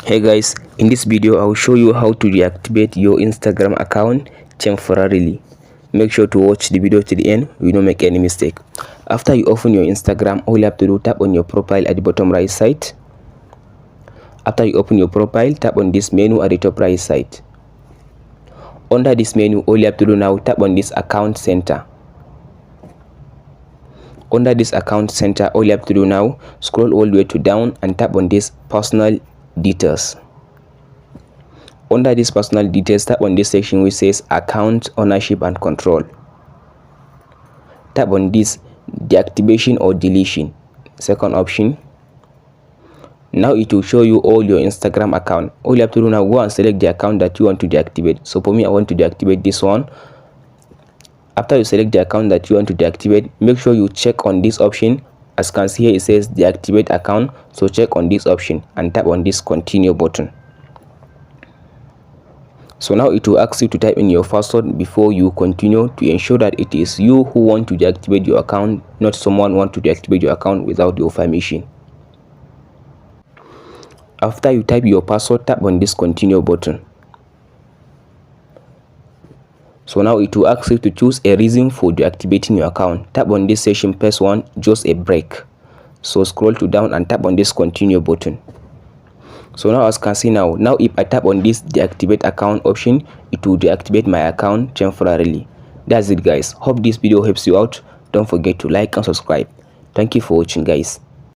Hey guys, in this video I will show you how to deactivate your Instagram account temporarily. Make sure to watch the video to the end, you don't make any mistake. After you open your Instagram, all you have to do, tap on your profile at the bottom right side. After you open your profile, tap on this menu at the top right side. Under this menu, all you have to do now, tap on this account center. Under this account center, all you have to do now, scroll all the way to down and tap on this personal details. Under this personal details, tap on this section which says account ownership and control. Tap on this deactivation or deletion, second option. Now it will show you all your Instagram account. All you have to do now, go and select the account that you want to deactivate. So for me, I want to deactivate this one. After you select the account that you want to deactivate, make sure you check on this option. As you can see here, it says deactivate account, so check on this option and tap on this continue button. So now it will ask you to type in your password before you continue, to ensure that it is you who want to deactivate your account, not someone want to deactivate your account without your permission. After you type your password, tap on this continue button. So now it will ask you to choose a reason for deactivating your account. Tap on this section, press 1, just a break. So scroll to down and tap on this continue button. So now as you can see now if I tap on this deactivate account option, it will deactivate my account temporarily. That's it guys. Hope this video helps you out. Don't forget to like and subscribe. Thank you for watching guys.